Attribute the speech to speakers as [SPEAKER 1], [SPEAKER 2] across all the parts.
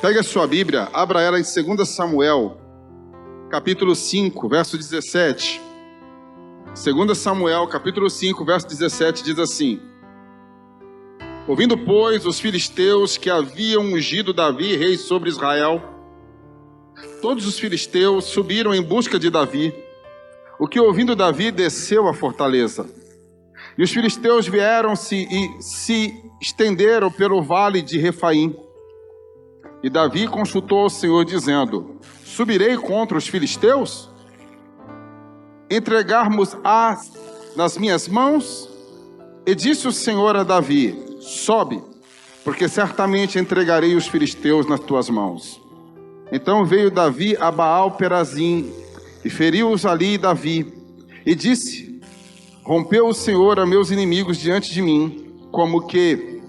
[SPEAKER 1] Pegue a sua Bíblia, abra ela em 2 Samuel, capítulo 5, verso 17. 2 Samuel, capítulo 5, verso 17, diz assim: Ouvindo, pois, os filisteus que haviam ungido Davi, rei sobre Israel, todos os filisteus subiram em busca de Davi. O que, ouvindo Davi, desceu à fortaleza. E os filisteus vieram-se e se estenderam pelo vale de Refaim. E Davi consultou o Senhor, dizendo: Subirei contra os filisteus? Entregarmos-as nas minhas mãos? E disse o Senhor a Davi: Sobe, porque certamente entregarei os filisteus nas tuas mãos. Então veio Davi a Baal-Perazim, e feriu-os ali Davi, e disse: Rompeu o Senhor a meus inimigos diante de mim, como que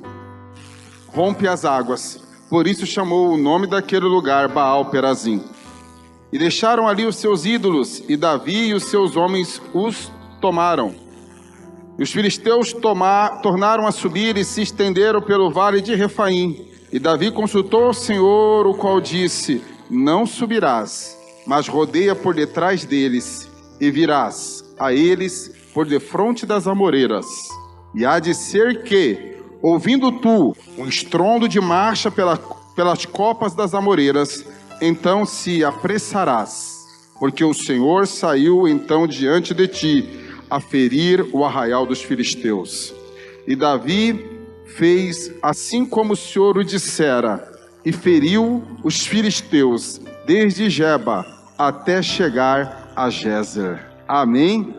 [SPEAKER 1] rompe as águas. Por isso chamou o nome daquele lugar Baal-Perazim. E deixaram ali os seus ídolos, e Davi e os seus homens os tomaram. E os filisteus tornaram a subir e se estenderam pelo vale de Refaim. E Davi consultou o Senhor, o qual disse: Não subirás, mas rodeia por detrás deles, e virás a eles por defronte das amoreiras. E há de ser que, ouvindo tu um estrondo de marcha pelas copas das amoreiras, então se apressarás, porque o Senhor saiu então diante de ti a ferir o arraial dos filisteus. E Davi fez assim como o Senhor o dissera, e feriu os filisteus desde Geba até chegar a Gézer. Amém?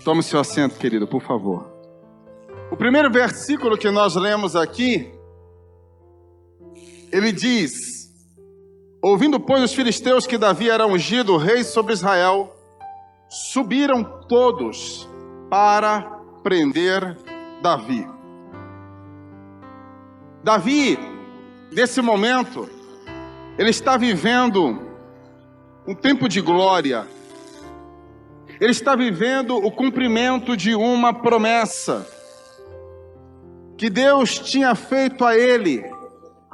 [SPEAKER 1] Tome seu assento, querido, por favor. O primeiro versículo que nós lemos aqui, ele diz: Ouvindo, pois, os filisteus que Davi era ungido rei sobre Israel, subiram todos para prender Davi. Davi, nesse momento, ele está vivendo um tempo de glória. Ele está vivendo o cumprimento de uma promessa que Deus tinha feito a ele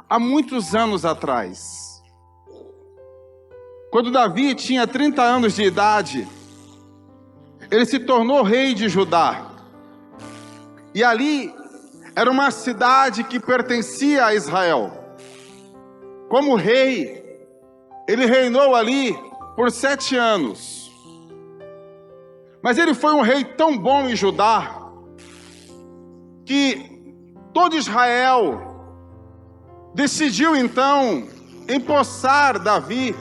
[SPEAKER 1] há muitos anos atrás. Quando Davi tinha 30 anos de idade, ele se tornou rei de Judá. E ali era uma cidade que pertencia a Israel. Como rei, ele reinou ali por 7 anos. Mas ele foi um rei tão bom em Judá, que todo Israel decidiu então empossar Davi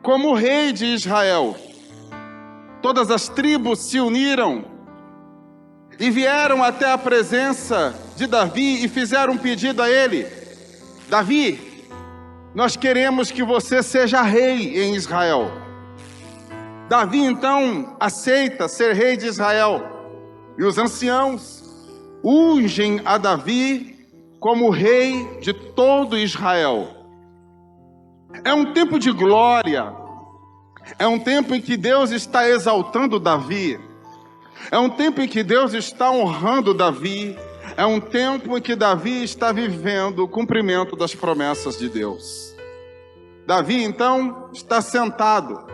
[SPEAKER 1] como rei de Israel. Todas as tribos se uniram e vieram até a presença de Davi e fizeram um pedido a ele: Davi, nós queremos que você seja rei em Israel. Davi então aceita ser rei de Israel, e os anciãos ungem a Davi como rei de todo Israel. É um tempo de glória, é um tempo em que Deus está exaltando Davi, é um tempo em que Deus está honrando Davi, é um tempo em que Davi está vivendo o cumprimento das promessas de Deus. Davi então está sentado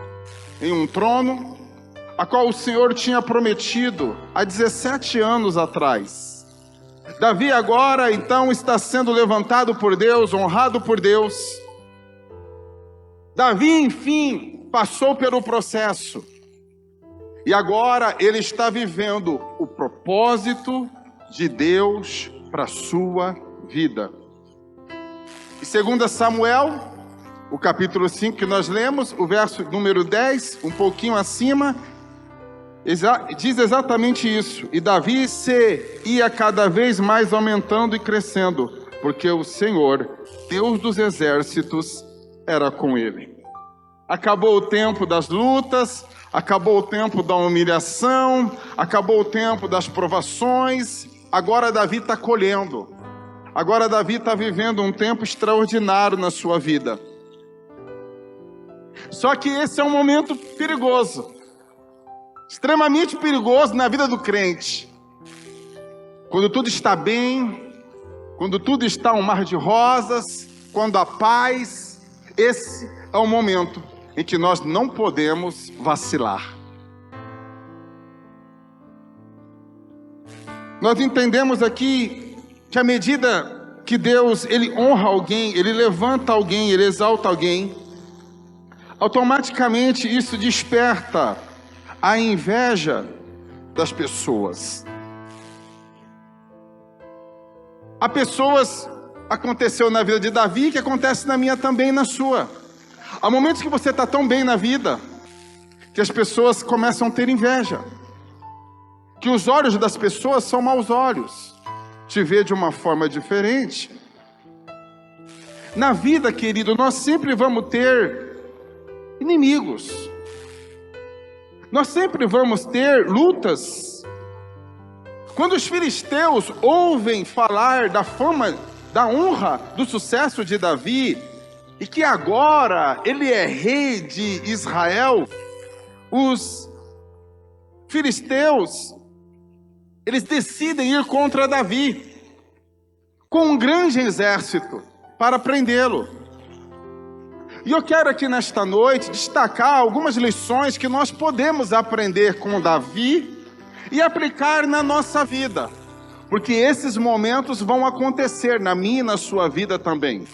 [SPEAKER 1] em um trono, a qual o Senhor tinha prometido há 17 anos atrás. Davi agora então está sendo levantado por Deus, honrado por Deus. Davi, enfim, passou pelo processo. E agora ele está vivendo o propósito de Deus para a sua vida. E 2 Samuel, o capítulo 5 que nós lemos, o verso número 10, um pouquinho acima, diz exatamente isso. E Davi se ia cada vez mais aumentando e crescendo, porque o Senhor, Deus dos exércitos, era com ele. Acabou o tempo das lutas, acabou o tempo da humilhação, acabou o tempo das provações. Agora Davi está colhendo. Agora Davi está vivendo um tempo extraordinário na sua vida. Só que esse é um momento perigoso, extremamente perigoso na vida do crente. Quando tudo está bem, quando tudo está um mar de rosas, quando a paz, esse é o momento em que nós não podemos vacilar. Nós entendemos aqui que à medida que Deus, Ele honra alguém, Ele levanta alguém, Ele exalta alguém, automaticamente isso desperta a inveja das pessoas. Há pessoas, aconteceu na vida de Davi, que acontece na minha também e na sua. Há momentos que você está tão bem na vida, que as pessoas começam a ter inveja. Que os olhos das pessoas são maus olhos. Te vê de uma forma diferente. Na vida, querido, nós sempre vamos ter inimigos. Nós sempre vamos ter lutas. Quando os filisteus ouvem falar da fama, da honra, do sucesso de Davi, e que agora ele é rei de Israel, os filisteus, eles decidem ir contra Davi, com um grande exército, para prendê-lo. E eu quero aqui nesta noite destacar algumas lições que nós podemos aprender com Davi e aplicar na nossa vida. Porque esses momentos vão acontecer na minha e na sua vida também.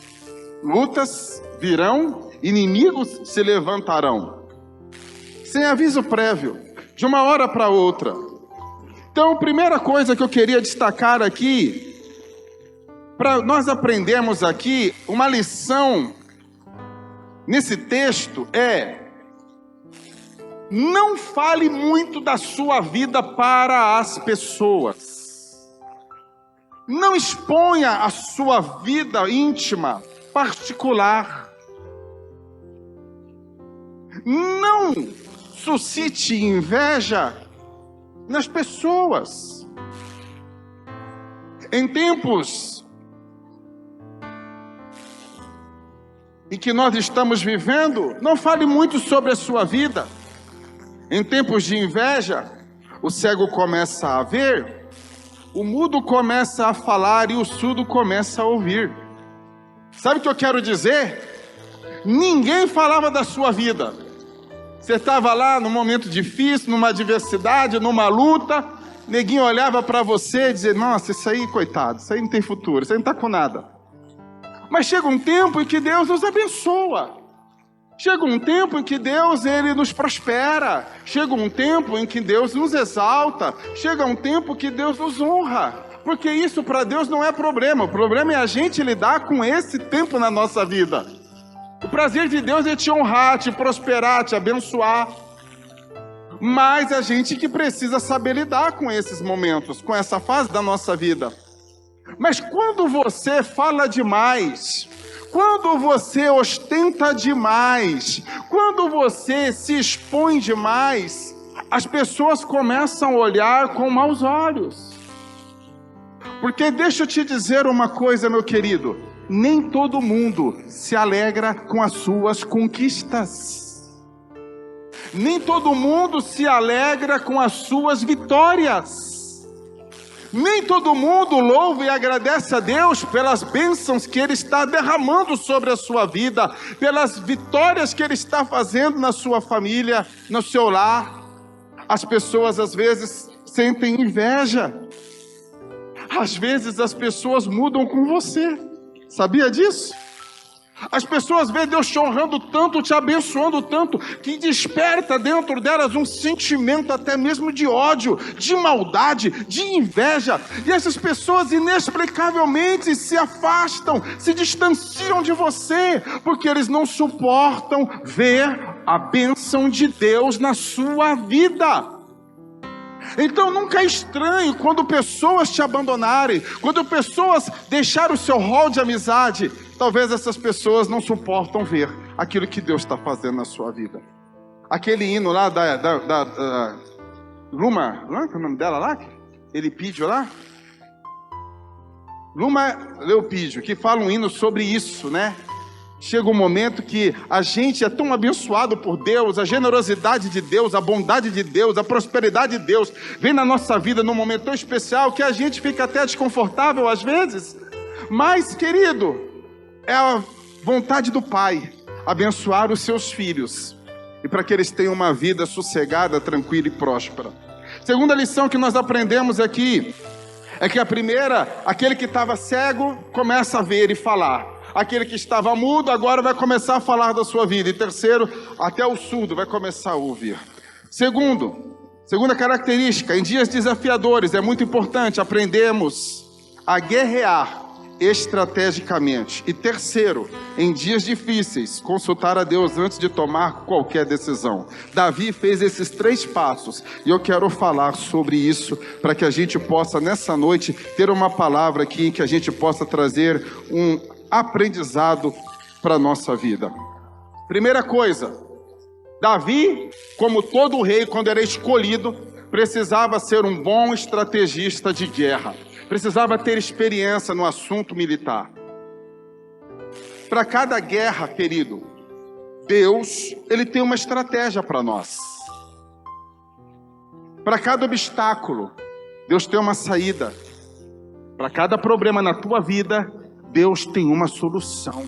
[SPEAKER 1] Lutas virão, inimigos se levantarão. Sem aviso prévio, de uma hora para outra. Então, a primeira coisa que eu queria destacar aqui, para nós aprendermos aqui, uma lição nesse texto é: não fale muito da sua vida para as pessoas. Não exponha a sua vida íntima, particular. Não suscite inveja nas pessoas. Em tempos em que nós estamos vivendo, não fale muito sobre a sua vida. Em tempos de inveja, o cego começa a ver, o mudo começa a falar e o surdo começa a ouvir. Sabe o que eu quero dizer? Ninguém falava da sua vida. Você estava lá num momento difícil, numa adversidade, numa luta, neguinho olhava para você e dizia: nossa, isso aí, coitado, isso aí não tem futuro, isso aí não está com nada. Mas chega um tempo em que Deus nos abençoa. Chega um tempo em que Deus, Ele nos prospera. Chega um tempo em que Deus nos exalta. Chega um tempo que Deus nos honra. Porque isso para Deus não é problema. O problema é a gente lidar com esse tempo na nossa vida. O prazer de Deus é te honrar, te prosperar, te abençoar. Mas a gente que precisa saber lidar com esses momentos, com essa fase da nossa vida. Mas quando você fala demais, quando você ostenta demais, quando você se expõe demais, as pessoas começam a olhar com maus olhos. Porque deixa eu te dizer uma coisa, meu querido, nem todo mundo se alegra com as suas conquistas. Nem todo mundo se alegra com as suas vitórias. Nem todo mundo louva e agradece a Deus pelas bênçãos que Ele está derramando sobre a sua vida, pelas vitórias que Ele está fazendo na sua família, no seu lar. As pessoas às vezes sentem inveja. Às vezes as pessoas mudam com você. Sabia disso? As pessoas veem Deus te honrando tanto, te abençoando tanto, que desperta dentro delas um sentimento até mesmo de ódio, de maldade, de inveja. E essas pessoas inexplicavelmente se afastam, se distanciam de você, porque eles não suportam ver a bênção de Deus na sua vida. Então nunca é estranho quando pessoas te abandonarem, quando pessoas deixarem o seu rol de amizade. Talvez essas pessoas não suportam ver aquilo que Deus está fazendo na sua vida. Aquele hino lá da Luma, não é o nome dela lá? Elipídio lá? Luma Leopídio, que fala um hino sobre isso, né? Chega um momento que a gente é tão abençoado por Deus, a generosidade de Deus, a bondade de Deus, a prosperidade de Deus vem na nossa vida num momento tão especial que a gente fica até desconfortável às vezes. Mas, querido, É a vontade do Pai abençoar os seus filhos e para que eles tenham uma vida sossegada, tranquila e próspera. Segunda lição que nós aprendemos aqui é que a primeira, aquele que estava cego começa a ver e falar. Aquele que estava mudo agora vai começar a falar da sua vida. E terceiro, até o surdo vai começar a ouvir. Segunda característica, em dias desafiadores é muito importante aprendermos a guerrear estrategicamente. E terceiro, em dias difíceis, consultar a Deus antes de tomar qualquer decisão. Davi fez esses 3 passos e eu quero falar sobre isso para que a gente possa nessa noite ter uma palavra aqui em que a gente possa trazer um aprendizado para a nossa vida. Primeira coisa, Davi, como todo rei, quando era escolhido, precisava ser um bom estrategista de guerra. Precisava ter experiência no assunto militar. Para cada guerra, querido, Deus, Ele tem uma estratégia para nós. Para cada obstáculo, Deus tem uma saída. Para cada problema na tua vida, Deus tem uma solução.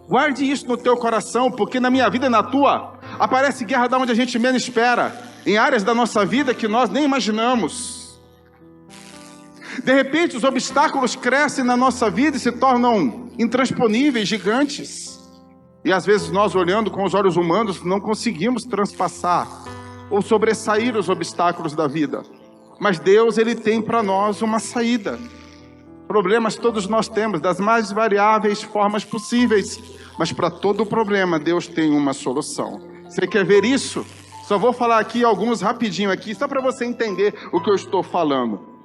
[SPEAKER 1] Guarde isso no teu coração, porque na minha vida e na tua, aparece guerra da onde a gente menos espera, em áreas da nossa vida que nós nem imaginamos. De repente, os obstáculos crescem na nossa vida e se tornam intransponíveis, gigantes. E às vezes nós, olhando com os olhos humanos, não conseguimos transpassar ou sobressair os obstáculos da vida. Mas Deus, Ele tem para nós uma saída. Problemas todos nós temos, das mais variáveis formas possíveis. Mas para todo problema, Deus tem uma solução. Você quer ver isso? Só vou falar aqui alguns rapidinho aqui, só para você entender o que eu estou falando.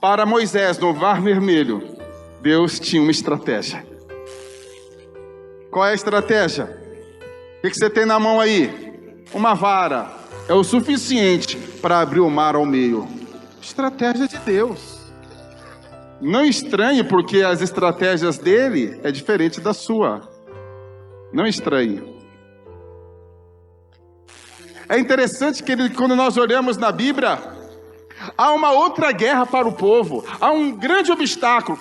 [SPEAKER 1] Para Moisés, no Mar Vermelho, Deus tinha uma estratégia. Qual é a estratégia? O que você tem na mão aí? Uma vara. É o suficiente para abrir o mar ao meio. Estratégia de Deus. Não estranhe, porque as estratégias dele é diferente da sua. Não estranhe. É interessante que quando nós olhamos na Bíblia, há uma outra guerra para o povo. Há um grande obstáculo.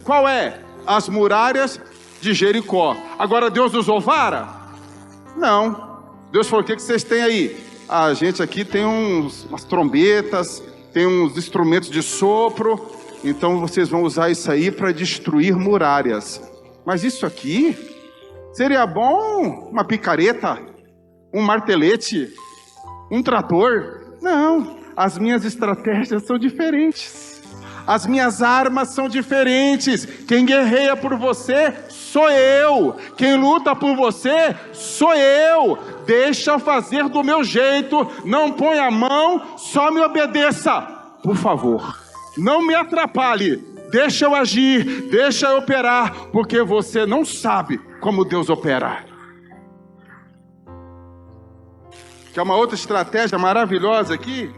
[SPEAKER 1] Qual é? As muralhas de Jericó. Agora Deus usou vara? Não. Deus falou, o que vocês têm aí? A gente aqui tem umas trombetas, tem uns instrumentos de sopro, então vocês vão usar isso aí para destruir muralhas. Mas isso aqui seria bom uma picareta, um martelete, um trator? Não. As minhas estratégias são diferentes. As minhas armas são diferentes. Quem guerreia por você sou eu. Quem luta por você sou eu. Deixa eu fazer do meu jeito. Não põe a mão, só me obedeça. Por favor, não me atrapalhe. Deixa eu agir, deixa eu operar, porque você não sabe como Deus opera. Que é uma outra estratégia maravilhosa aqui.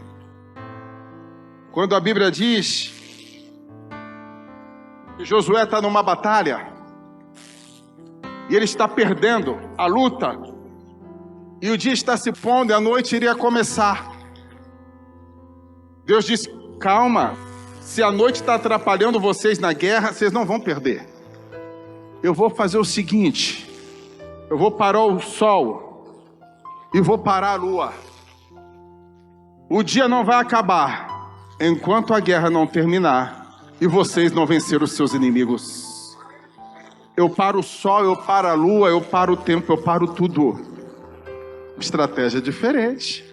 [SPEAKER 1] Quando a Bíblia diz que Josué está numa batalha e ele está perdendo a luta, e o dia está se pondo e a noite iria começar. Deus disse, calma, se a noite está atrapalhando vocês na guerra, vocês não vão perder. Eu vou fazer o seguinte, eu vou parar o sol e vou parar a lua. O dia não vai acabar enquanto a guerra não terminar e vocês não venceram os seus inimigos. Eu paro o sol, eu paro a lua, eu paro o tempo, eu paro tudo. Estratégia diferente.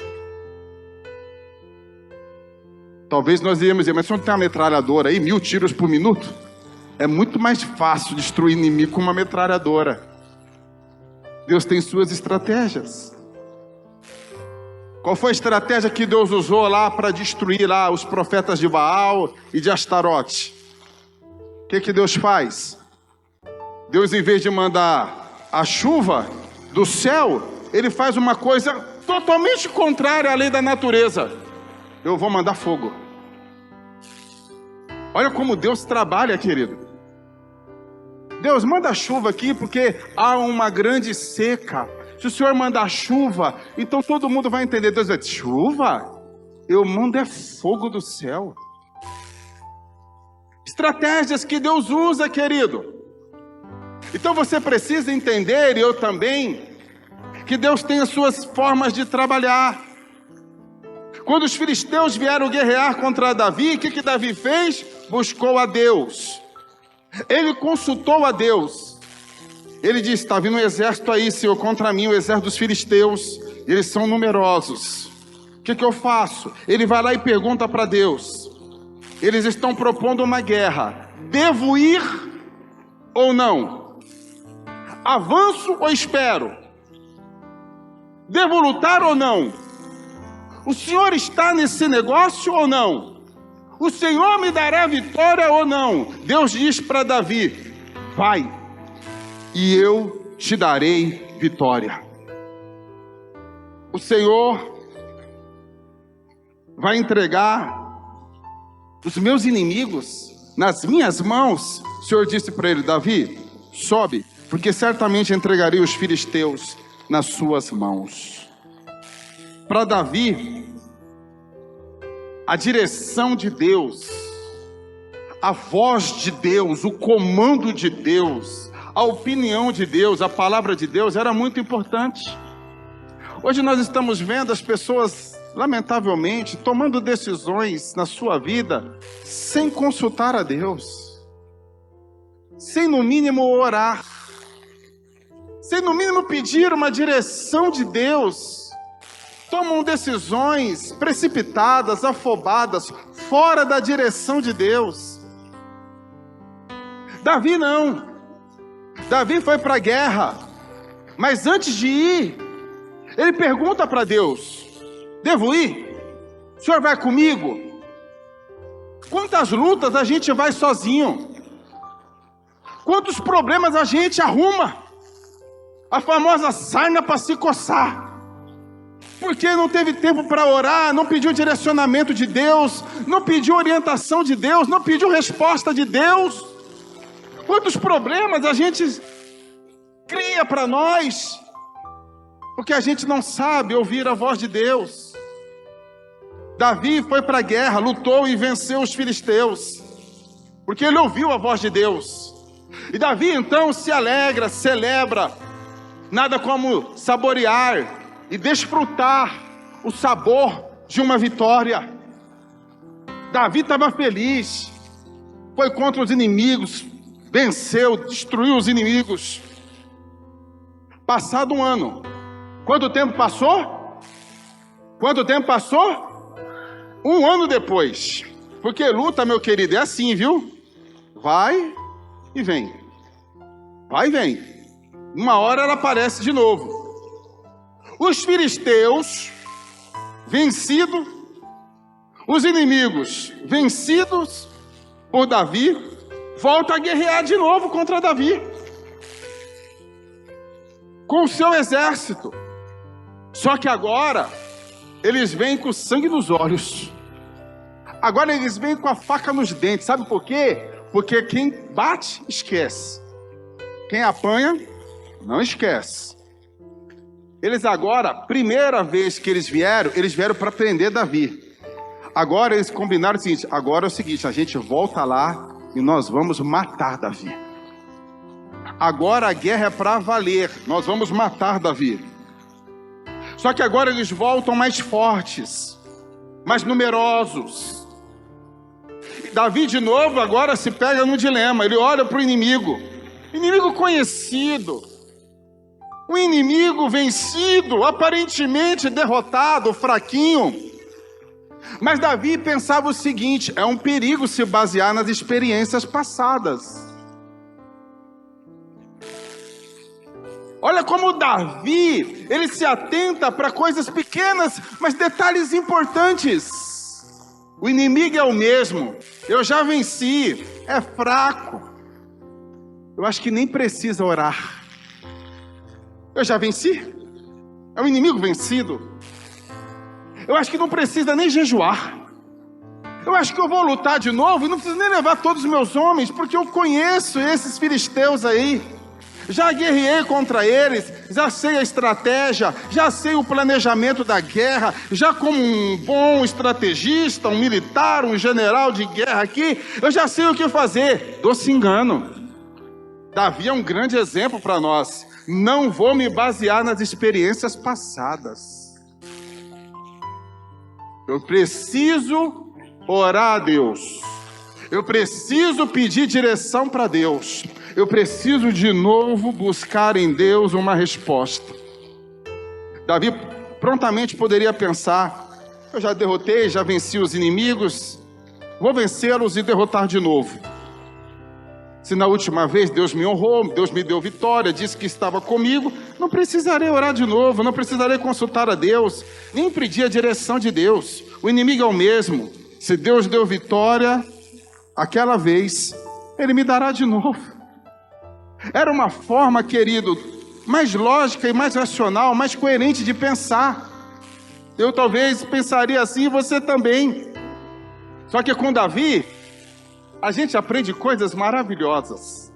[SPEAKER 1] Talvez nós iríamos dizer, mas se não tem uma metralhadora aí, 1000 tiros por minuto? É muito mais fácil destruir inimigo com uma metralhadora. Deus tem suas estratégias. Qual foi a estratégia que Deus usou lá para destruir lá os profetas de Baal e de Astarote? O que Deus faz? Deus, em vez de mandar a chuva do céu, Ele faz uma coisa totalmente contrária à lei da natureza. Eu vou mandar fogo. Olha como Deus trabalha, querido. Deus, manda chuva aqui porque há uma grande seca. Se o Senhor mandar chuva, então todo mundo vai entender. Deus vai dizer, chuva? Eu mando é fogo do céu. Estratégias que Deus usa, querido. Então você precisa entender, e eu também, que Deus tem as suas formas de trabalhar. Quando os filisteus vieram guerrear contra Davi, o que Davi fez? Buscou a Deus. Ele consultou a Deus. Ele disse: está vindo um exército aí, Senhor, contra mim, o exército dos filisteus. Eles são numerosos. O que eu faço? Ele vai lá e pergunta para Deus: eles estão propondo uma guerra. Devo ir ou não? Avanço ou espero? Devo lutar ou não? O Senhor está nesse negócio ou não? O Senhor me dará vitória ou não? Deus diz para Davi: vai, e eu te darei vitória. O Senhor vai entregar os meus inimigos nas minhas mãos. O Senhor disse para ele: Davi, sobe, porque certamente entregarei os filisteus nas suas mãos. Para Davi, a direção de Deus, a voz de Deus, o comando de Deus, a opinião de Deus, a palavra de Deus era muito importante. Hoje nós estamos vendo as pessoas, lamentavelmente, tomando decisões na sua vida sem consultar a Deus, sem no mínimo orar, sem no mínimo pedir uma direção de Deus. Tomam decisões precipitadas, afobadas, fora da direção de Deus. Davi não. Davi foi para a guerra, mas antes de ir, ele pergunta para Deus: devo ir? O Senhor vai comigo? Quantas lutas a gente vai sozinho? Quantos problemas a gente arruma? A famosa sarna para se coçar. Porque não teve tempo para orar, não pediu direcionamento de Deus, não pediu orientação de Deus, não pediu resposta de Deus. Quantos problemas a gente cria para nós, porque a gente não sabe ouvir a voz de Deus. Davi foi para a guerra, lutou e venceu os filisteus, porque ele ouviu a voz de Deus. E Davi então se alegra, celebra, nada como saborear e desfrutar o sabor de uma vitória. Davi estava feliz, foi contra os inimigos, venceu, destruiu os inimigos. Passado um ano, quanto tempo passou? Quanto tempo passou? Um ano depois. Porque luta, meu querido, é assim, viu? Vai e vem. Vai e vem. Uma hora ela aparece de novo. Os filisteus vencidos, os inimigos vencidos por Davi, voltam a guerrear de novo contra Davi, com o seu exército. Só que agora, eles vêm com sangue nos olhos. Agora eles vêm com a faca nos dentes. Sabe por quê? Porque quem bate, esquece. Quem apanha, não esquece. Eles agora, primeira vez que eles vieram para prender Davi. Agora eles combinaram o seguinte: agora é o seguinte, a gente volta lá e nós vamos matar Davi. Agora a guerra é para valer, nós vamos matar Davi. Só que agora eles voltam mais fortes, mais numerosos. Davi de novo agora se pega no dilema. Ele olha para o inimigo conhecido, um inimigo vencido, aparentemente derrotado, fraquinho. Mas Davi pensava o seguinte: é um perigo se basear nas experiências passadas. Olha como Davi, ele se atenta para coisas pequenas, mas detalhes importantes. O inimigo é o mesmo, eu já venci, é fraco. Eu acho que nem precisa orar. Eu já venci, é um inimigo vencido. Eu acho que não precisa nem jejuar. Eu acho que eu vou lutar de novo e não preciso nem levar todos os meus homens, porque eu conheço esses filisteus aí. Já guerreei contra eles, já sei a estratégia, já sei o planejamento da guerra, já como um bom estrategista, um militar, um general de guerra aqui, eu já sei o que fazer. Doce engano. Davi é um grande exemplo para nós. Não vou me basear nas experiências passadas. Eu preciso orar a Deus. Eu preciso pedir direção para Deus. Eu preciso de novo buscar em Deus uma resposta. Davi prontamente poderia pensar: eu já derrotei, já venci os inimigos, vou vencê-los e derrotar de novo. Se na última vez Deus me honrou, Deus me deu vitória, disse que estava comigo, não precisarei orar de novo, não precisarei consultar a Deus, nem pedir a direção de Deus. O inimigo é o mesmo. Se Deus deu vitória aquela vez, Ele me dará de novo. Era uma forma, querido, mais lógica e mais racional, mais coerente de pensar. Eu talvez pensaria assim, e você também. Só que com Davi, a gente aprende coisas maravilhosas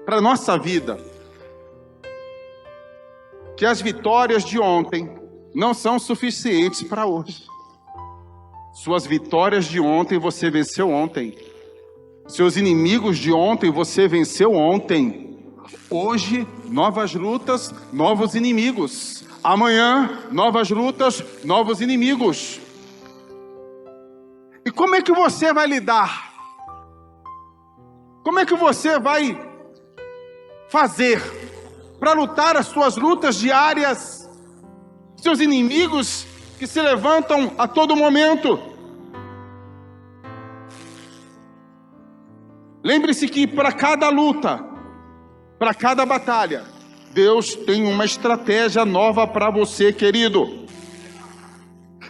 [SPEAKER 1] para a nossa vida. Que as vitórias de ontem não são suficientes para hoje. Suas vitórias de ontem você venceu ontem. Seus inimigos de ontem você venceu ontem. Hoje, novas lutas, novos inimigos. Amanhã, novas lutas, novos inimigos. E como é que você vai lidar? Como é que você vai fazer para lutar as suas lutas diárias? Seus inimigos que se levantam a todo momento. Lembre-se que para cada luta, para cada batalha, Deus tem uma estratégia nova para você, querido.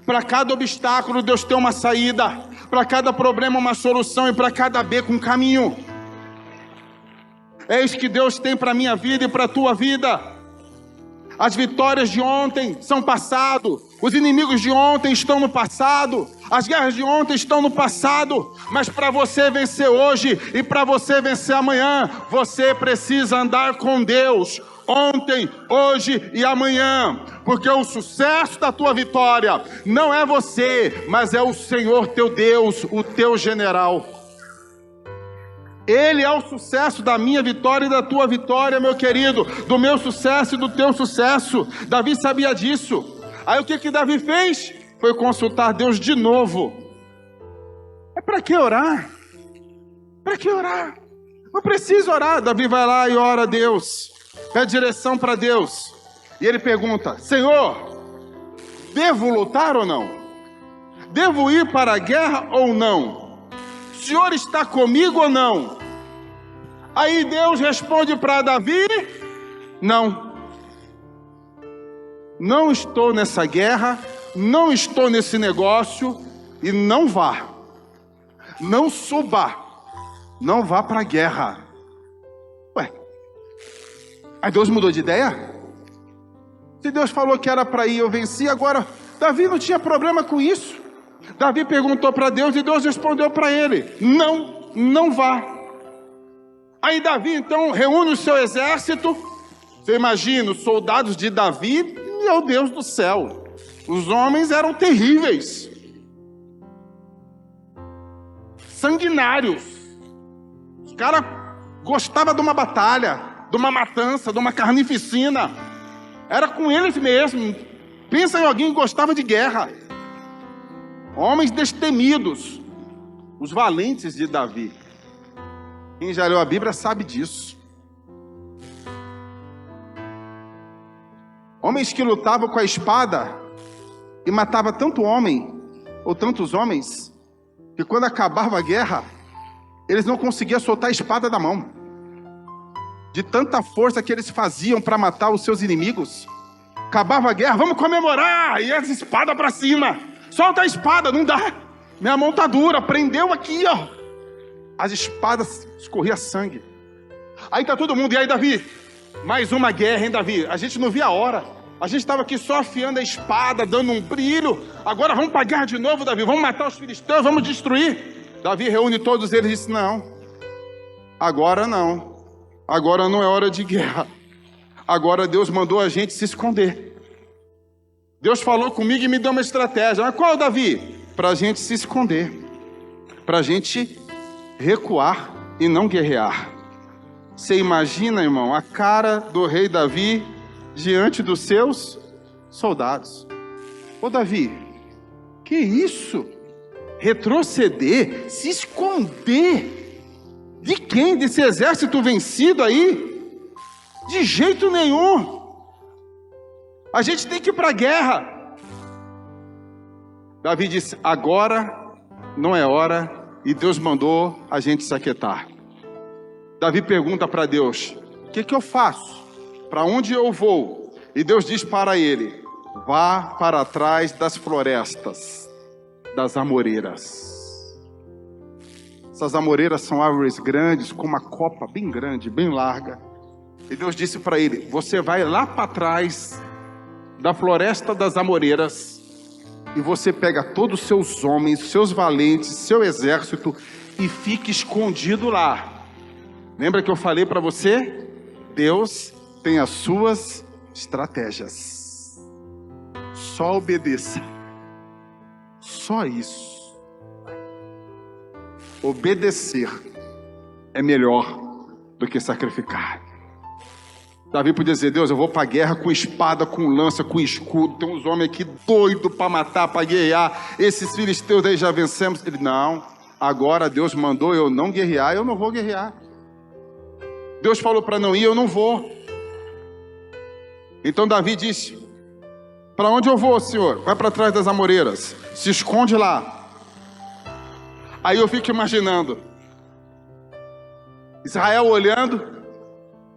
[SPEAKER 1] Para cada obstáculo, Deus tem uma saída. Para cada problema, uma solução. E para cada beco, um caminho. É isso que Deus tem para a minha vida e para a tua vida. As vitórias de ontem são passado. Os inimigos de ontem estão no passado. As guerras de ontem estão no passado. Mas para você vencer hoje e para você vencer amanhã, você precisa andar com Deus. Ontem, hoje e amanhã. Porque o sucesso da tua vitória não é você, mas é o Senhor teu Deus, o teu general. Ele é o sucesso da minha vitória e da tua vitória, meu querido. Do meu sucesso e do teu sucesso. Davi sabia disso. Aí o que Davi fez? Foi consultar Deus de novo. É para que orar? Para que orar? Não precisa orar. Davi vai lá e ora a Deus. Pede direção para Deus. E ele pergunta: Senhor, devo lutar ou não? Devo ir para a guerra ou não? O Senhor está comigo ou não? Aí Deus responde para Davi: não. Não estou nessa guerra, não estou nesse negócio e não vá. Não suba. Não vá para a guerra. Ué, aí Deus mudou de ideia? Se Deus falou que era para ir, eu venci, agora Davi não tinha problema com isso. Davi perguntou para Deus e Deus respondeu para ele: não, não vá. Aí Davi então reúne o seu exército. Você imagina, os soldados de Davi, meu Deus do céu, os homens eram terríveis, sanguinários. Os caras gostavam de uma batalha, de uma matança, de uma carnificina. Era com eles mesmo. Pensa em alguém que gostava de guerra. Homens destemidos, os valentes de Davi. Quem já leu a Bíblia sabe disso. Homens que lutavam com a espada e matavam tanto homem, ou tantos homens, que quando acabava a guerra, eles não conseguiam soltar a espada da mão. De tanta força que eles faziam para matar os seus inimigos. Acabava a guerra, vamos comemorar, e as espadas para cima. Solta a espada, não dá. Minha mão tá dura, prendeu aqui, ó. As espadas escorria sangue. Aí tá todo mundo, e aí Davi? Mais uma guerra, hein, Davi? A gente não via a hora. A gente estava aqui só afiando a espada, dando um brilho. Agora vamos para a guerra de novo, Davi. Vamos matar os filisteus, vamos destruir. Davi reúne todos eles e disse: não, agora não. Agora não é hora de guerra. Agora Deus mandou a gente se esconder. Deus falou comigo e me deu uma estratégia. Mas qual, Davi? Para a gente se esconder. Para a gente recuar e não guerrear. Você imagina, irmão, a cara do rei Davi diante dos seus soldados. Ô Davi, que isso? Retroceder? Se esconder? De quem? Desse exército vencido aí? De jeito nenhum. A gente tem que ir para a guerra. Davi disse, agora não é hora, e Deus mandou a gente se aquietar. Davi pergunta para Deus, o que eu faço? Para onde eu vou? E Deus diz para ele, vá para trás das florestas, das amoreiras. Essas amoreiras são árvores grandes, com uma copa bem grande, bem larga. E Deus disse para ele, você vai lá para trás da floresta das amoreiras, e você pega todos os seus homens, seus valentes, seu exército, e fica escondido lá. Lembra que eu falei para você? Deus tem as suas estratégias. Só obedeça. Só isso. Obedecer é melhor do que sacrificar. Davi podia dizer, Deus, eu vou para a guerra com espada, com lança, com escudo. Tem uns homens aqui doidos para matar, para guerrear. Esses filisteus aí já vencemos. Ele, não, agora Deus mandou eu não guerrear, eu não vou guerrear. Deus falou para não ir, eu não vou. Então Davi disse, para onde eu vou, Senhor? Vai para trás das amoreiras, se esconde lá. Aí eu fico imaginando, Israel olhando,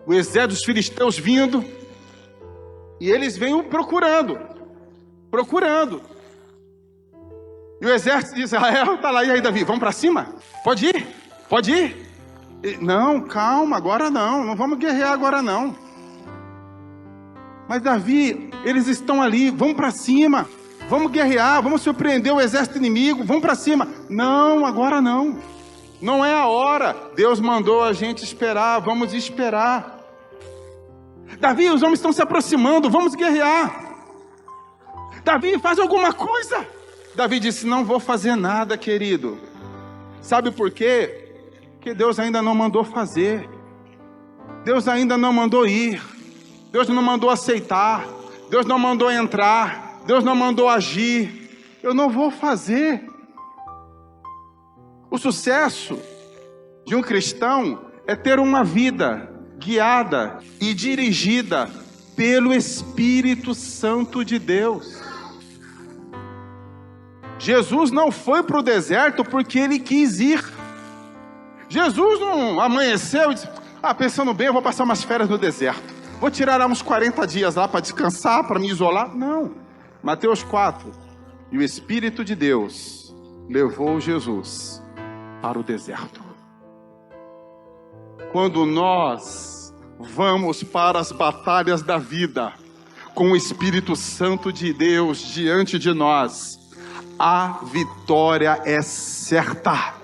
[SPEAKER 1] o exército dos filisteus vindo, e eles vêm procurando. E o exército de Israel está lá, e aí Davi, vamos para cima? Pode ir? Não, calma, agora não vamos guerrear agora não. Mas Davi, eles estão ali, vamos para cima, vamos guerrear, vamos surpreender o exército inimigo, vamos para cima. Não, agora não é a hora. Deus mandou a gente esperar, vamos esperar. Davi, os homens estão se aproximando, vamos guerrear. Davi, faz alguma coisa. Davi disse, não vou fazer nada, querido. Sabe por quê? Porque Deus ainda não mandou fazer. Deus ainda não mandou ir. Deus não mandou aceitar. Deus não mandou entrar. Deus não mandou agir. Eu não vou fazer. O sucesso de um cristão é ter uma vida guiada e dirigida pelo Espírito Santo de Deus. Jesus não foi para o deserto porque ele quis ir. Jesus não amanheceu e disse, pensando bem, eu vou passar umas férias no deserto. Vou tirar uns 40 dias lá para descansar, para me isolar. Não. Mateus 4. E o Espírito de Deus levou Jesus para o deserto. Quando nós vamos para as batalhas da vida, com o Espírito Santo de Deus diante de nós, a vitória é certa.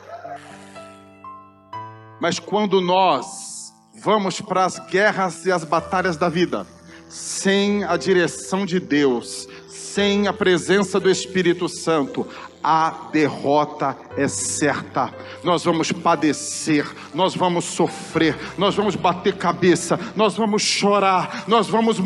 [SPEAKER 1] Mas quando nós vamos para as guerras e as batalhas da vida, sem a direção de Deus, sem a presença do Espírito Santo, a derrota é certa. Nós vamos padecer, nós vamos sofrer, nós vamos bater cabeça, nós vamos chorar, nós vamos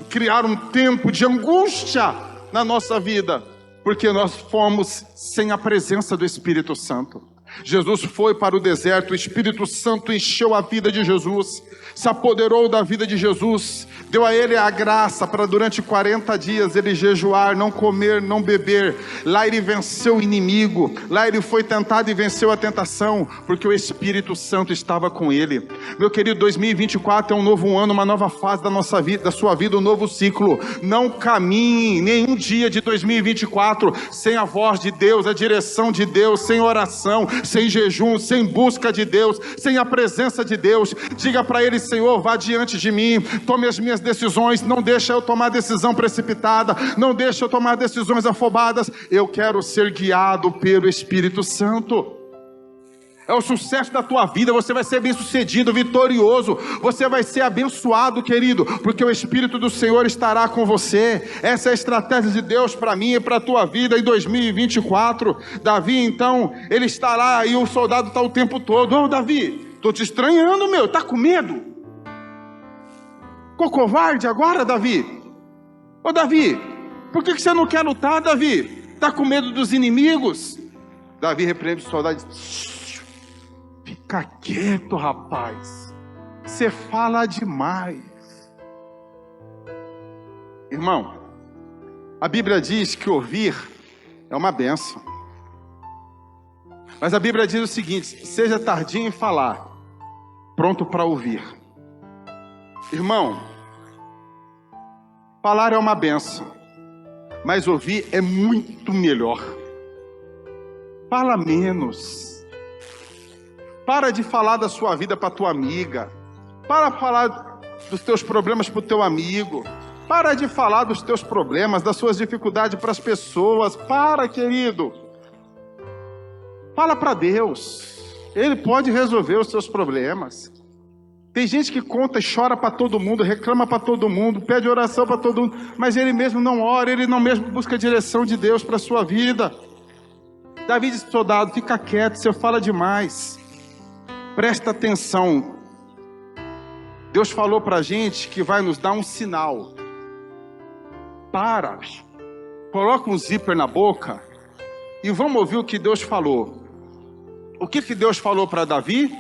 [SPEAKER 1] criar um tempo de angústia na nossa vida, porque nós fomos sem a presença do Espírito Santo. Jesus foi para o deserto, o Espírito Santo encheu a vida de Jesus, se apoderou da vida de Jesus, deu a ele a graça para durante 40 dias ele jejuar, não comer, não beber. Lá ele venceu o inimigo, lá ele foi tentado e venceu a tentação, porque o Espírito Santo estava com ele. Meu querido, 2024 é um novo ano, uma nova fase da nossa vida, da sua vida, um novo ciclo. Não caminhe nenhum dia de 2024 sem a voz de Deus, a direção de Deus, sem oração, sem jejum, sem busca de Deus, sem a presença de Deus. Diga para ele, Senhor, vá diante de mim, tome as minhas decisões, não deixa eu tomar decisão precipitada, não deixa eu tomar decisões afobadas. Eu quero ser guiado pelo Espírito Santo. É o sucesso da tua vida, você vai ser bem sucedido, vitorioso, você vai ser abençoado, querido, porque o Espírito do Senhor estará com você. Essa é a estratégia de Deus para mim e para a tua vida em 2024. Davi, então, ele está lá e o soldado está o tempo todo, Davi, Estou te estranhando, meu. Tá com medo? Ficou covarde agora, Davi? Ô, Davi, por que você não quer lutar, Davi? Tá com medo dos inimigos? Davi repreende o soldado e diz: fica quieto, rapaz. Você fala demais. Irmão, a Bíblia diz que ouvir é uma bênção. Mas a Bíblia diz o seguinte: seja tardio em falar, pronto para ouvir. Irmão, falar é uma bênção, mas ouvir é muito melhor. Fala menos. Para de falar da sua vida para tua amiga. Para de falar dos teus problemas para o teu amigo. Para de falar dos teus problemas, das suas dificuldades para as pessoas. Para, querido. Fala para Deus. Ele pode resolver os seus problemas. Tem gente que conta e chora para todo mundo, reclama para todo mundo, pede oração para todo mundo, mas ele mesmo não ora, ele não mesmo busca a direção de Deus para a sua vida. Davi disse: soldado, fica quieto, você fala demais. Presta atenção. Deus falou para a gente que vai nos dar um sinal. Para, coloca um zíper na boca e vamos ouvir o que Deus falou. O que Deus falou para Davi?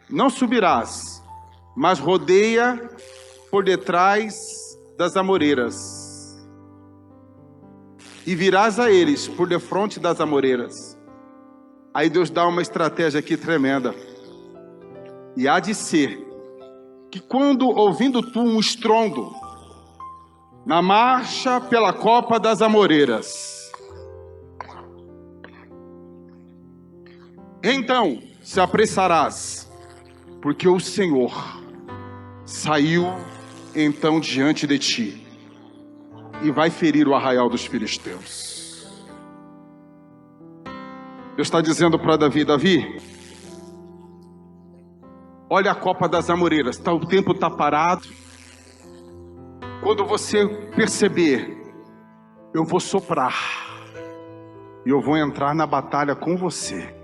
[SPEAKER 1] Não subirás, mas rodeia por detrás das amoreiras, e virás a eles por defronte das amoreiras. Aí Deus dá uma estratégia aqui tremenda. E há de ser que quando, ouvindo tu um estrondo, na marcha pela copa das amoreiras, então se apressarás, porque o Senhor saiu então diante de ti e vai ferir o arraial dos filisteus. Deus está dizendo para Davi: Davi, olha a copa das amoreiras, o tempo está parado. Quando você perceber, eu vou soprar e eu vou entrar na batalha com você.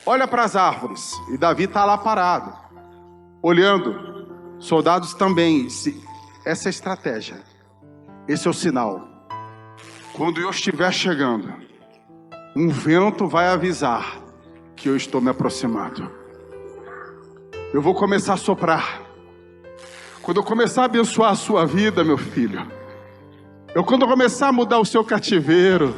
[SPEAKER 1] Olha para as árvores, e Davi está lá parado, olhando. Soldados também. Essa é a estratégia, esse é o sinal. Quando eu estiver chegando, um vento vai avisar que eu estou me aproximando. Eu vou começar a soprar. Quando eu começar a abençoar a sua vida, meu filho, quando eu começar a mudar o seu cativeiro,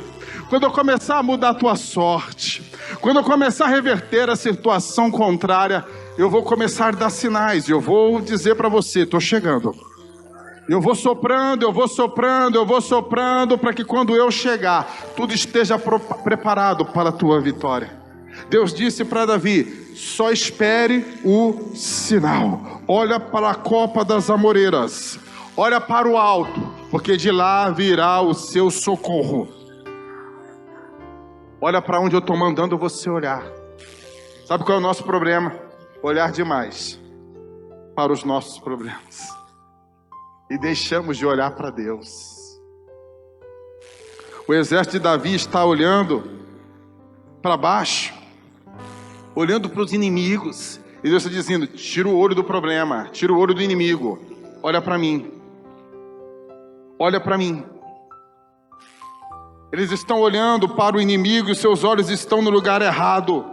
[SPEAKER 1] quando eu começar a mudar a tua sorte, quando eu começar a reverter a situação contrária, eu vou começar a dar sinais. Eu vou dizer para você: estou chegando. Eu vou soprando, eu vou soprando, eu vou soprando, para que quando eu chegar, tudo esteja preparado para a tua vitória. Deus disse para Davi: só espere o sinal. Olha para a copa das amoreiras, olha para o alto, porque de lá virá o seu socorro. Olha para onde eu estou mandando você olhar. Sabe qual é o nosso problema? Olhar demais para os nossos problemas e deixamos de olhar para Deus. O exército de Davi está olhando para baixo, olhando para os inimigos, e Deus está dizendo: tira o olho do problema, tira o olho do inimigo, olha para mim, olha para mim. Eles estão olhando para o inimigo e seus olhos estão no lugar errado.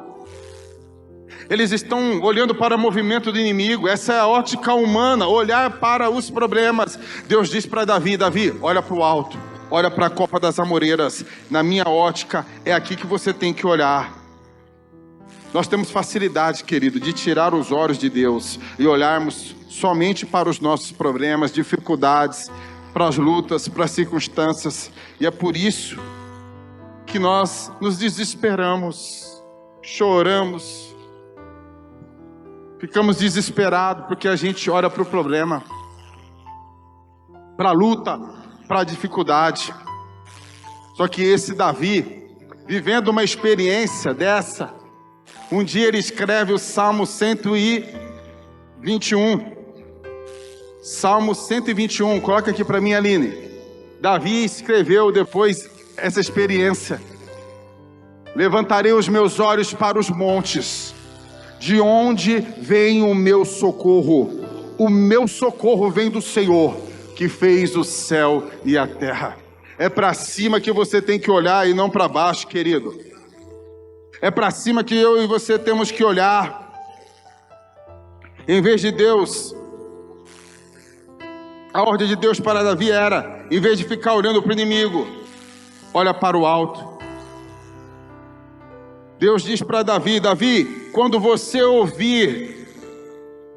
[SPEAKER 1] Eles estão olhando para o movimento do inimigo. Essa é a ótica humana, olhar para os problemas. Deus diz para Davi: Davi, olha para o alto, olha para a copa das amoreiras. Na minha ótica, é aqui que você tem que olhar. Nós temos facilidade, querido, de tirar os olhos de Deus e olharmos somente para os nossos problemas, dificuldades, para as lutas, para as circunstâncias. E é por isso que nós nos desesperamos, choramos, ficamos desesperados, porque a gente olha para o problema, para a luta, para a dificuldade. Só que esse Davi, vivendo uma experiência dessa, um dia ele escreve o Salmo 121. Salmo 121, coloca aqui para mim, Aline. Davi escreveu depois essa experiência: levantarei os meus olhos para os montes, De onde vem o meu socorro? O meu socorro vem do Senhor, que fez o céu e a terra. É para cima que você tem que olhar e não para baixo, querido. É para cima que eu e você temos que olhar. Em vez de Deus, a ordem de Deus para Davi era, em vez de ficar olhando para o inimigo, olha para o alto. Deus diz para Davi: Davi, quando você ouvir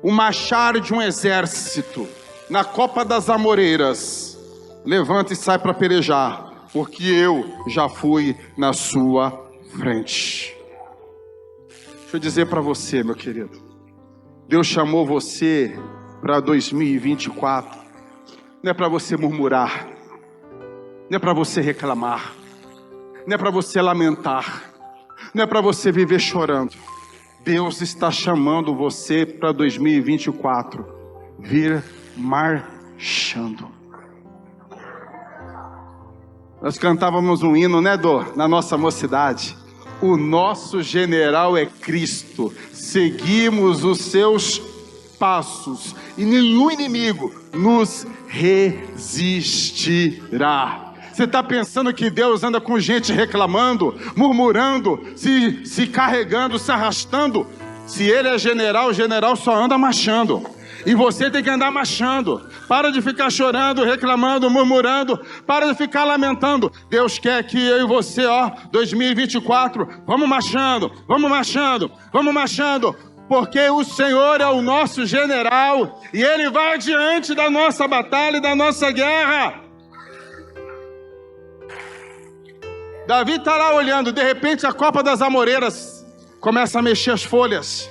[SPEAKER 1] o marchar de um exército na copa das amoreiras, levanta e sai para pelejar, porque eu já fui na sua frente. Deixa eu dizer para você, meu querido, Deus chamou você para 2024, não é para você murmurar, não é para você reclamar, não é para você lamentar, não é para você viver chorando. Deus está chamando você para 2024, vir marchando. Nós cantávamos um hino, né, na nossa mocidade. O nosso general é Cristo, seguimos os seus passos e nenhum inimigo nos resistirá. Você está pensando que Deus anda com gente reclamando, murmurando, se carregando, se arrastando? Se Ele é general, o general só anda marchando. E você tem que andar marchando. Para de ficar chorando, reclamando, murmurando. Para de ficar lamentando. Deus quer que eu e você, 2024, vamos marchando, vamos marchando, vamos marchando. Porque o Senhor é o nosso general. E Ele vai adiante da nossa batalha e da nossa guerra. Davi está lá olhando. De repente a copa das amoreiras começa a mexer as folhas.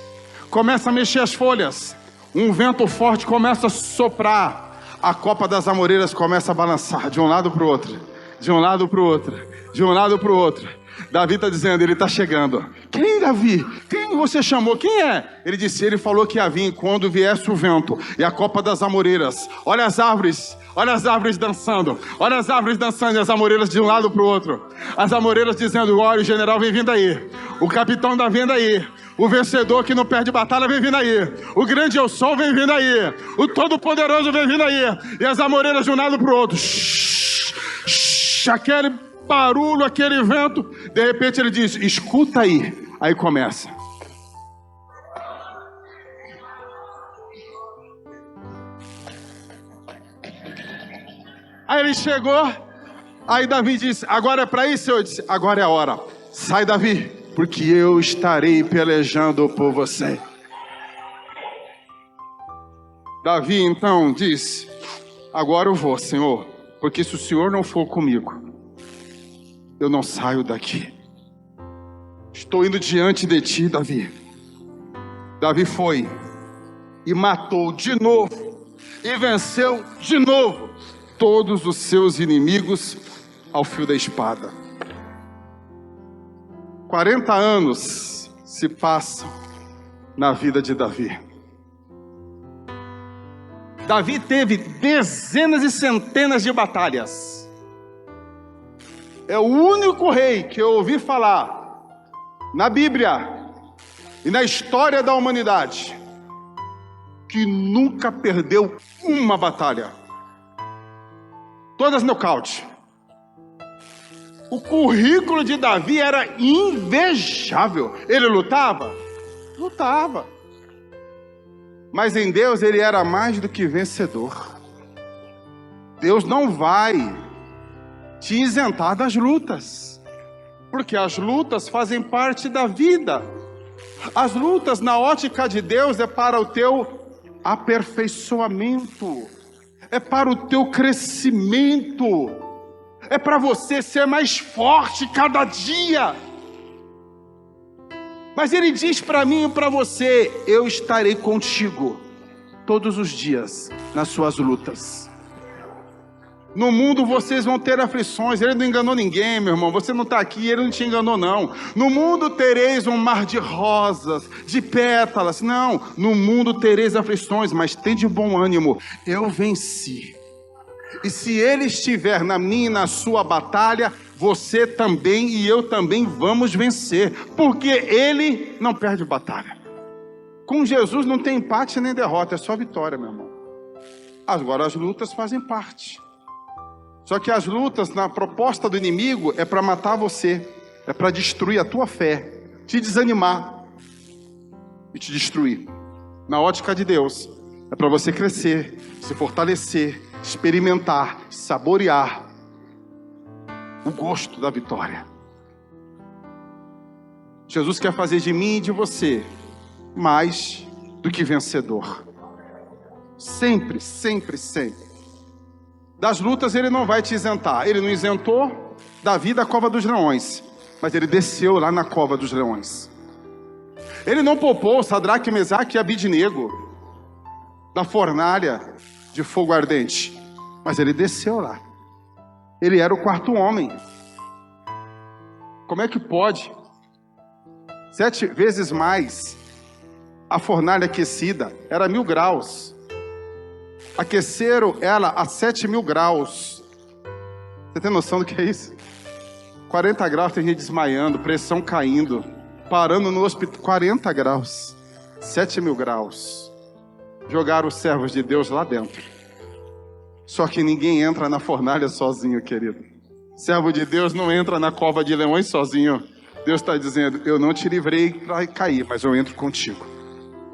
[SPEAKER 1] Começa a mexer as folhas. Um vento forte começa a soprar. A copa das amoreiras começa a balançar de um lado para o outro. De um lado para o outro. De um lado para o outro. Davi está dizendo, ele está chegando. Quem, Davi? Quem você chamou? Quem é? Ele disse, ele falou que ia vir quando viesse o vento. E a copa das amoreiras. Olha as árvores dançando. Olha as árvores dançando e as amoreiras de um lado para o outro. As amoreiras dizendo, olha, o general vem vindo aí. O capitão está vindo aí. O vencedor que não perde batalha vem vindo aí. O grande eu sou vem vindo aí. O todo-poderoso vem vindo aí. E as amoreiras de um lado para o outro. Aquele barulho, aquele vento. De repente ele diz, escuta aí. Aí começa. Aí ele chegou. Aí Davi disse, agora é para isso? Eu disse, agora é a hora. Sai, Davi, porque eu estarei pelejando por você. Davi então disse, agora eu vou, Senhor, porque se o Senhor não for comigo, eu não saio daqui. Estou indo diante de ti, Davi. Davi foi e matou de novo e venceu de novo todos os seus inimigos ao fio da espada. 40 anos se passam na vida de Davi. Davi teve dezenas e centenas de batalhas. É o único rei que eu ouvi falar na Bíblia e na história da humanidade que nunca perdeu uma batalha. Todas nocaute. O currículo de Davi era invejável. Ele lutava? Lutava. Mas em Deus ele era mais do que vencedor. Deus não vai te isentar das lutas, porque as lutas fazem parte da vida. As lutas, na ótica de Deus, é para o teu aperfeiçoamento, é para o teu crescimento, é para você ser mais forte cada dia. Mas Ele diz para mim e para você, eu estarei contigo todos os dias nas suas lutas. No mundo vocês vão ter aflições. Ele não enganou ninguém, meu irmão. Você não está aqui, ele não te enganou, não. No mundo tereis um mar de rosas, de pétalas. Não, no mundo tereis aflições, mas tem de bom ânimo. Eu venci. E se Ele estiver na minha e na sua batalha, você também e eu também vamos vencer. Porque Ele não perde batalha. Com Jesus não tem empate nem derrota, é só vitória, meu irmão. Agora as lutas fazem parte. Só que as lutas, na proposta do inimigo, é para matar você, é para destruir a tua fé, te desanimar e te destruir. Na ótica de Deus, é para você crescer, se fortalecer, experimentar, saborear o gosto da vitória. Jesus quer fazer de mim e de você mais do que vencedor. Sempre, sempre, sempre. Das lutas ele não vai te isentar. Ele não isentou Davi da cova dos leões, mas ele desceu lá na cova dos leões. Ele não poupou Sadraque, Mesaque e Abidnego da fornalha de fogo ardente, mas ele desceu lá. Ele era o quarto homem. Como é que pode? 7 vezes mais a fornalha aquecida, era 1000 graus. Aqueceram ela a 7.000 graus. Você tem noção do que é isso? 40 graus, tem gente desmaiando, pressão caindo, parando no hospital. 40 graus, 7.000 graus. Jogaram os servos de Deus lá dentro. Só que ninguém entra na fornalha sozinho, querido. Servo de Deus não entra na cova de leões sozinho. Deus está dizendo, eu não te livrei para cair, mas eu entro contigo.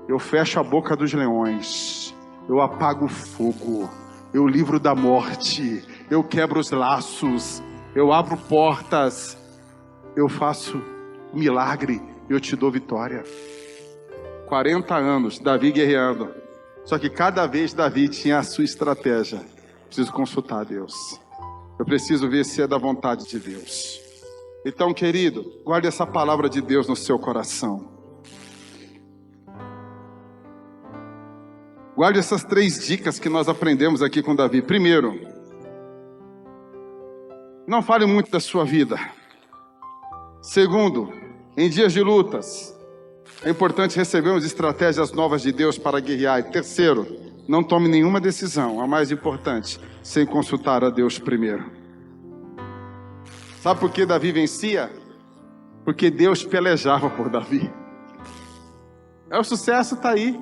[SPEAKER 1] Eu fecho a boca dos leões. Eu apago o fogo. Eu livro da morte. Eu quebro os laços. Eu abro portas. Eu faço um milagre. Eu te dou vitória. 40 anos, Davi guerreando. Só que cada vez Davi tinha a sua estratégia. Preciso consultar a Deus. Eu preciso ver se é da vontade de Deus. Então, querido, guarde essa palavra de Deus no seu coração. Guarde essas 3 dicas que nós aprendemos aqui com Davi. Primeiro, não fale muito da sua vida. Segundo, em dias de lutas, é importante recebermos estratégias novas de Deus para guerrear. E terceiro, não tome nenhuma decisão, a mais importante, sem consultar a Deus primeiro. Sabe por que Davi vencia? Porque Deus pelejava por Davi. O sucesso está aí.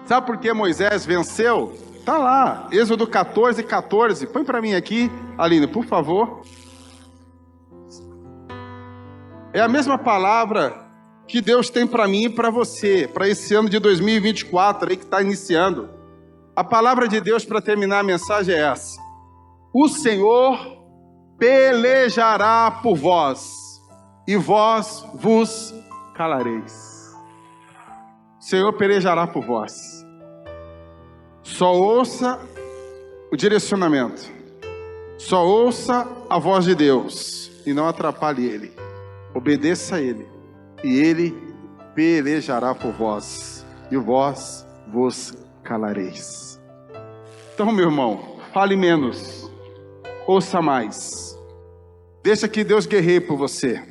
[SPEAKER 1] Sabe por que Moisés venceu? Está lá, Êxodo 14:14. Põe para mim aqui, Aline, por favor. É a mesma palavra que Deus tem para mim e para você, para esse ano de 2024 aí que está iniciando. A palavra de Deus para terminar a mensagem é essa: o Senhor pelejará por vós, e vós vos calareis. O Senhor pelejará por vós. Só ouça o direcionamento. Só ouça a voz de Deus e não atrapalhe Ele. Obedeça a Ele e Ele pelejará por vós, e vós vos calareis. Então, meu irmão, fale menos, ouça mais. Deixa que Deus guerreie por você.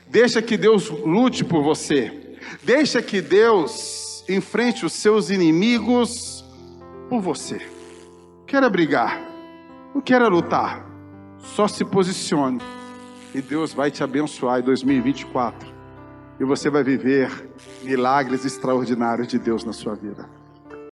[SPEAKER 1] Deixa que Deus lute por você. Deixa que Deus enfrente os seus inimigos por você. Queira brigar, não queira lutar. Só se posicione e Deus vai te abençoar em 2024. E você vai viver milagres extraordinários de Deus na sua vida.